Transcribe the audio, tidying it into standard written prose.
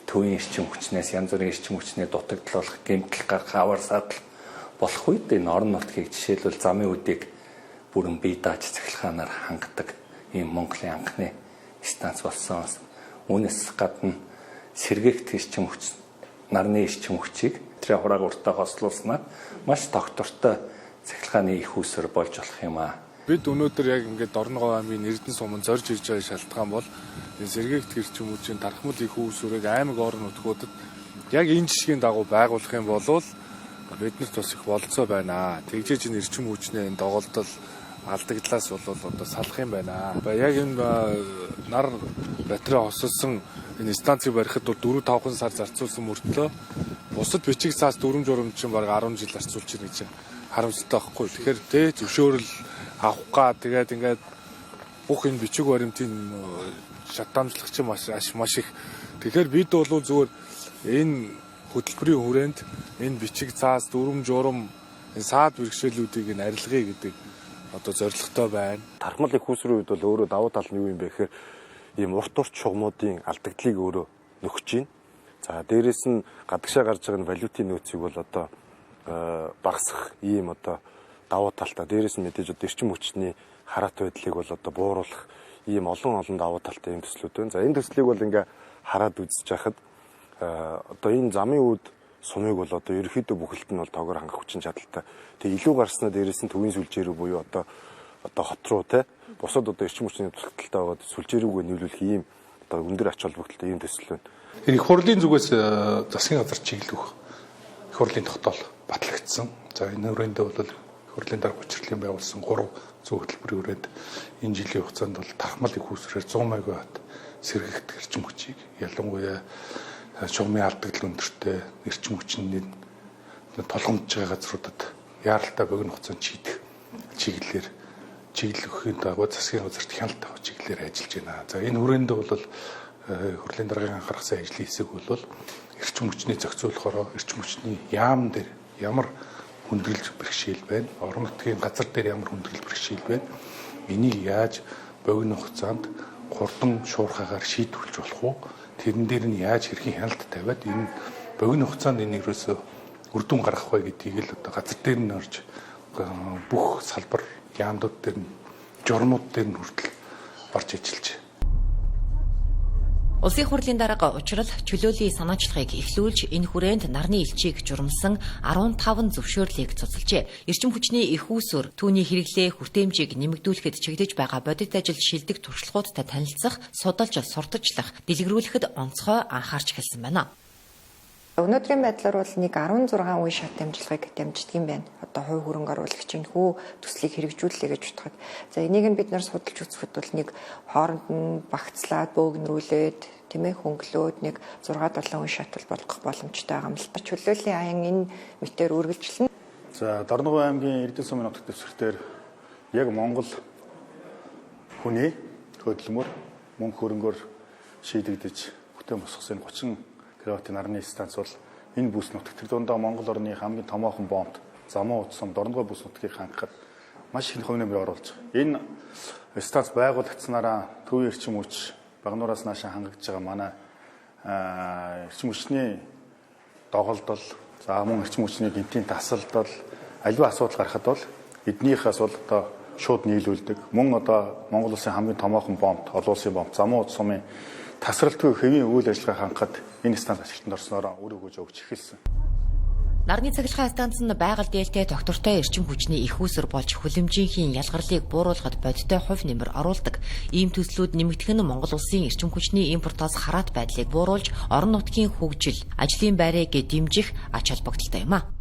төвийн эрчим хүчнээс янз бүрийн эрчим хүчний дутагдлах, гэмтэл гарах, аваар садал болох үед энэ орон нутгийг жишээлбэл замын үдийг бүрэн бие дааж цахилгаанаар хангадаг ийм Монголын анхны станц болсон. Үүнээс гадна сэргээгт эрчим хүч, нарны эрчим хүчийг тэр хурааг уртаа хослуулснаар маш тогтвортой цахилгааны их үүсвэр болж болох юм аа. Бид өнөөдөр яг ингээд Орногов аймгийн Эрдэнэ суманд зорж ирж байгаа шалтгаан бол энэ сэргээгт эрчим хүчийн тархмал их үүсвэрийг аймаг орон нутгуудад яг энэ жишгийн дагуу байгуулах юм бол биднэрт бас их болцоо байна. Тэгжээж энэ эрчим хүчний энэ доголдол алдагдлаас бол одоо салах юм байна. Яг энэ нар батраа хосолсон энэ станцыг барихад бол 4-5 сар зарцуулсан мөртлөө бусад бичиг цаас дүрм журамч чинь баг 10 жил зарцуулж ирнэ гэж харамсалтай байхгүй. Тэгэхээр тэ зөвшөөрөл авах га тэгээд ингээд бүх энэ бичиг баримтын шатамжлах чинь маш их. Тэгэхээр бид бол зүгээр энэ хөтөлбөрийн хүрээнд энэ бичиг цаас дүрм журам энэ саад бэрхшээлүүдийг нь арилгая гэдэг одоо зорилготой байна. Тархмал их үүсвэрийн үед бол өөрөө давуу тал нь юу юм бэ гэхээр ийм урт шугамуудын алдагдлыг өөрөө нөхөж байна. За дээрэс нь гадагшаа гарч байгаа валютын нөөцийг бол одоо багасгах ийм одоо давуу талтай. Дээрэс нь мэдээж одоо эрчим хүчний хараат байдлыг бол одоо бууруулах ийм олон давуу талтай юм төслүүд байна. За энэ төслийг бол ингээ хараад үзэж байхад одоо энэ замын үед сумыг бол одоо ерөөхдөө бүхэлд нь бол тоогоор хангах хүчин чадалтай. Тэгээ илүү гарснаа дээрээс нь төвийн сүлжээ рүү буюу одоо хот руу те бусад одоо эрчим хүчний дутагдaltaй байгаад сүлжээ рүүгээ нийлүүлэх ийм одоо өндөр ач холбогдолтой ийм төсөл байна. Их хурлын зүгээс засгийн газар чиглэх их хурлын тогтоол батлагдсан. За энэ хүрээндээ бол их хурлын дарга хүчирхлийн байгуулсан 3 зүй хөтөлбөрийн хүрээнд энэ жилийн хугацаанд бол тархмал их үүсвэрээр 100 мегаватт сэргээгт эрчим хүчийг ялангуяа шугамын алдагдал өндөртэй эрчим хүчний толгомж байгаа газруудад яаралтай богино хугацаанд чиглэлийн дагуу засгийн газарт хяналт авах чиглэлээр ажиллаж байна. За энэ хүрээндээ бол хурлын даргын анхаарахсан ажлын хэсэг бол эрчим хүчний зохицуулахороо эрчим хүчний яам дээр ямар хүндрэлж бэрхшээл байна, орон нутгийн газар дээр ямар хүндрэл бэрхшээл байна. Энийг яаж богино хугацаанд хурдан шуурхаагаар шийдвэрлэж болох уу? Тэрэн дээр нь яаж хэрхэн хяналт тавиад энэ богино хугацаанд энэ ерөөсөө үр дүн гаргах вэ гэдгийг л одоо газар дээр нь орж бүх салбар яамдууд дээр нь журмууд дээр нь хүртэл орж ажиллаж. Улсын хурлын дарга учрал чөлөөлийн санаачлагыг эхлүүлж энэ хүрээнд нарны элчийг журмсан 15 зөвшөөрлийг цуцалжээ. Эрчим хүчний их үүсвэр түүний хэрэглээ хүртээмжийг нэмэгдүүлэхэд чиглэж байгаа бодит ажил шилдэг туршлагуудтай танилцах, судалж сурталчлах, дэлгэрүүлэхэд онцгой анхаарч эхэлсэн байна. Өнөөдрийн байдлаар бол нэг 16 үе шат дамжлагыг дамждаг юм байна. Одоо хувь хөрөнгө оруулагчийн хүү төслийг хэрэгжүүлэлээ гэж бодоход. За энийг нь бид нар судалж үзэхэд бол нэг хооронд нь багцлаад бөөгнөрүүлээд тийм ээ хөнгөлөөд нэг 6-7 үе шат болгох боломжтой байгаа юм л. Чөлөөлийн аян энэ мэтээр үргэлжлэнэ. За Дорногов аймгийн Эрдэнэ сумын нутаг дэвсгэртээр яг Монгол хүний хөдөлмөр мөнгө хөрөнгөөр шийдэгдэж бүтээн босгосон 30 киловаттын нарны станц бол энэ бүс нутагт тэр дундаа Монгол орны хамгийн томоохон бомб замун утсан Дорногов бүс нутгийг хангахад маш их хувь нэмрээ оруулж байгаа. Энэ станц байгуулагдсанараа төвийн эрчим хүч багнуураас наашаа хангаж байгаа манай эрчим хүчний доголдол за мөн эрчим хүчний гинтийн тасалдал аливаа асуудал гарахад бол эднийхээс бол одоо шууд нийлүүлдэг. Мөн одоо Монгол улсын хамгийн томоохон бомб, олон улсын бомб замун ут сумын тасралтгүй хэвийн үйл ажиллагаа хангахад энэ станц ажилтнанд орсноор үр өгөөж өгч эхэлсэн. Нарны цахилгаан станц нь байгаль дээлтэй тогтвортой эрчим хүчний их үүсвэр болж хүлэмжийнхийн ялгарлыг бууруулахад бодиттой хувь нэмэр оруулдаг. Ийм төслүүд нэмэгдэх нь Монгол улсын эрчим хүчний импортоос хараат байдлыг бууруулж орон нутгийн хөгжил, ажлын байрыг дэмжих ач холбогдолтой юм а.